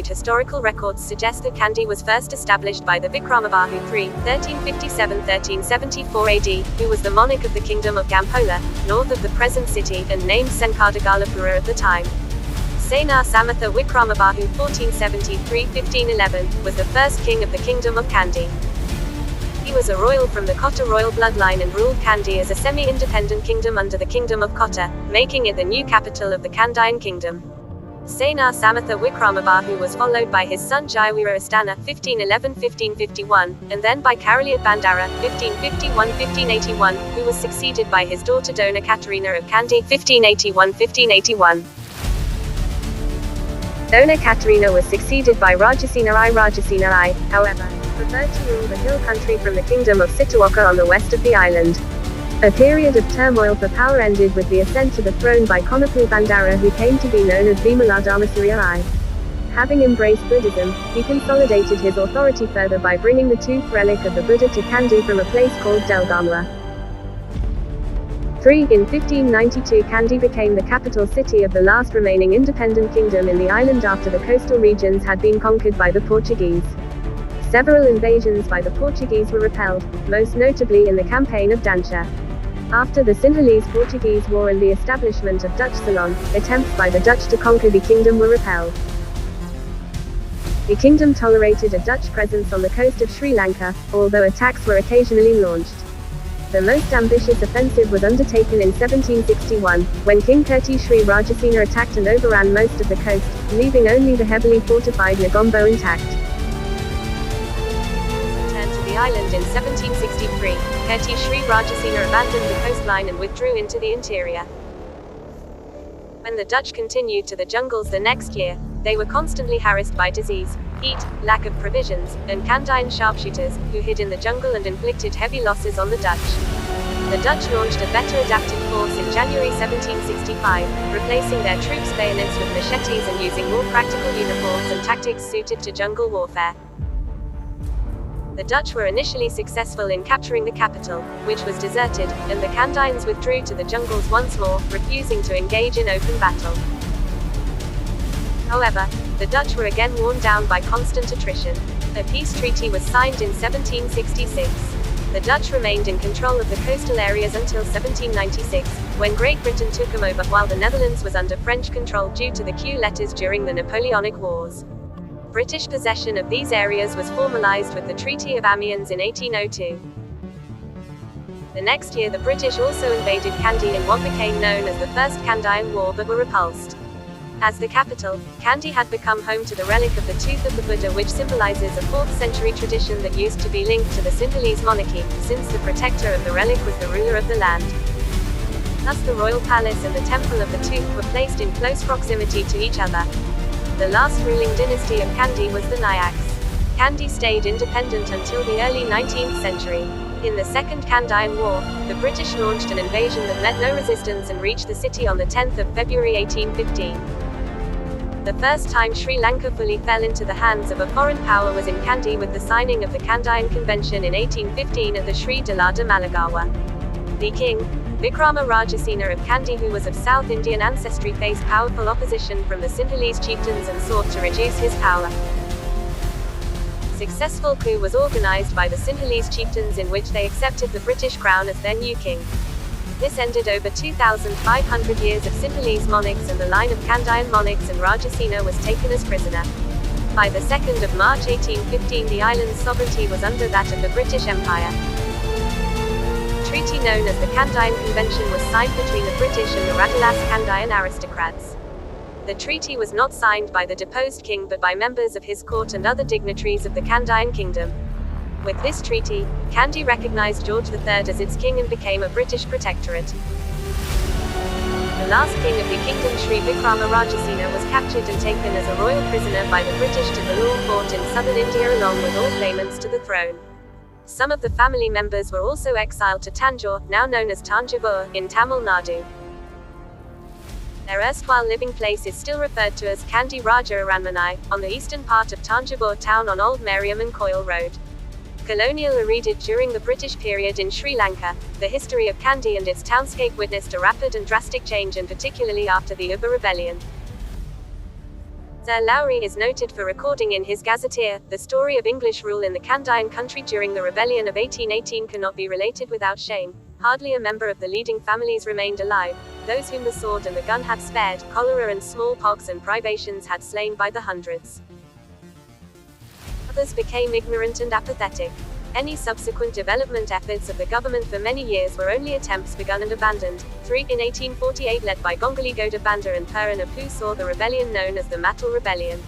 Historical records suggest that Kandy was first established by the Vikramabahu III, 1357-1374 AD, who was the monarch of the kingdom of Gampola, north of the present city, and named Senkardagalapura at the time. Senar Samatha Vikramabahu 1473-1511, was the first king of the kingdom of Kandy. He was a royal from the Kota royal bloodline and ruled Kandy as a semi-independent kingdom under the kingdom of Kota, making it the new capital of the Kandayan kingdom. Senar Samatha Vikramabahu was followed by his son Jayawira Istana 1511-1551, and then by Karaliat Bandara 1551-1581, who was succeeded by his daughter Dona Katerina of Kandy 1581-1581. Dona Katerina was succeeded by Rajasena I. However, preferred to rule the hill country from the kingdom of Sitawaka on the west of the island. A period of turmoil for power ended with the ascent to the throne by Konopulu Bandara, who came to be known as Vimaladharmasuriya I. Having embraced Buddhism, he consolidated his authority further by bringing the tooth relic of the Buddha to Kandy from a place called Delgamla. In 1592 Kandy became the capital city of the last remaining independent kingdom in the island after the coastal regions had been conquered by the Portuguese. Several invasions by the Portuguese were repelled, most notably in the campaign of Dancha. After the Sinhalese-Portuguese War and the establishment of Dutch Ceylon, attempts by the Dutch to conquer the kingdom were repelled. The kingdom tolerated a Dutch presence on the coast of Sri Lanka, although attacks were occasionally launched. The most ambitious offensive was undertaken in 1761, when King Kirti Sri Rajasena attacked and overran most of the coast, leaving only the heavily fortified Negombo intact. The island in 1763, Kirti Sri Rajasena abandoned the coastline and withdrew into the interior. When the Dutch continued to the jungles the next year, they were constantly harassed by disease, heat, lack of provisions, and Kandayan sharpshooters, who hid in the jungle and inflicted heavy losses on the Dutch. The Dutch launched a better adapted force in January 1765, replacing their troops' bayonets with machetes and using more practical uniforms and tactics suited to jungle warfare. The Dutch were initially successful in capturing the capital, which was deserted, and the Kandayans withdrew to the jungles once more, refusing to engage in open battle. However, the Dutch were again worn down by constant attrition. A peace treaty was signed in 1766. The Dutch remained in control of the coastal areas until 1796, when Great Britain took them over, while the Netherlands was under French control due to the Q letters during the Napoleonic Wars. British possession of these areas was formalized with the Treaty of Amiens in 1802. The next year the British also invaded Kandy in what became known as the First Kandayan War, but were repulsed. As the capital, Kandy had become home to the relic of the tooth of the Buddha, which symbolizes a 4th century tradition that used to be linked to the Sinhalese monarchy, since the protector of the relic was the ruler of the land. Thus the royal palace and the temple of the tooth were placed in close proximity to each other. The last ruling dynasty of Kandy was the Nayaks. Kandy stayed independent until the early 19th century. In the Second Kandayan War, the British launched an invasion that met no resistance and reached the city on the 10th of February 1815. The first time Sri Lanka fully fell into the hands of a foreign power was in Kandy with the signing of the Kandayan Convention in 1815 at the Sri Dalada Malagawa. The king, Vikrama Rajasena of Kandy, who was of South Indian ancestry, faced powerful opposition from the Sinhalese chieftains and sought to reduce his power. Successful coup was organized by the Sinhalese chieftains in which they accepted the British crown as their new king. This ended over 2,500 years of Sinhalese monarchs, and the line of Kandayan monarchs, and Rajasena was taken as prisoner. By the 2nd of March 1815 the island's sovereignty was under that of the British Empire. A treaty known as the Kandayan Convention was signed between the British and the Radalas Kandayan aristocrats. The treaty was not signed by the deposed king but by members of his court and other dignitaries of the Kandayan kingdom. With this treaty, Kandy recognized George III as its king and became a British protectorate. The last king of the kingdom, Sri Vikrama Rajasena, was captured and taken as a royal prisoner by the British to the Lahore fort in southern India along with all claimants to the throne. Some of the family members were also exiled to Tanjore, now known as Tanjavur, in Tamil Nadu. Their erstwhile living place is still referred to as Kandy Raja Aranmanai, on the eastern part of Tanjavur town on Old Mariamman Coil Road. Colonial Aridid during the British period in Sri Lanka, the history of Kandy and its townscape witnessed a rapid and drastic change, and particularly after the Uba Rebellion. Sir Lowry is noted for recording in his gazetteer, the story of English rule in the Kandy country during the rebellion of 1818 cannot be related without shame. Hardly a member of the leading families remained alive. Those whom the sword and the gun had spared, cholera and smallpox and privations had slain by the hundreds. Others became ignorant and apathetic. Any subsequent development efforts of the government for many years were only attempts begun and abandoned. 3. In 1848, led by Gongali Goda Banda and Puran Apu, saw the rebellion known as the Matal Rebellion.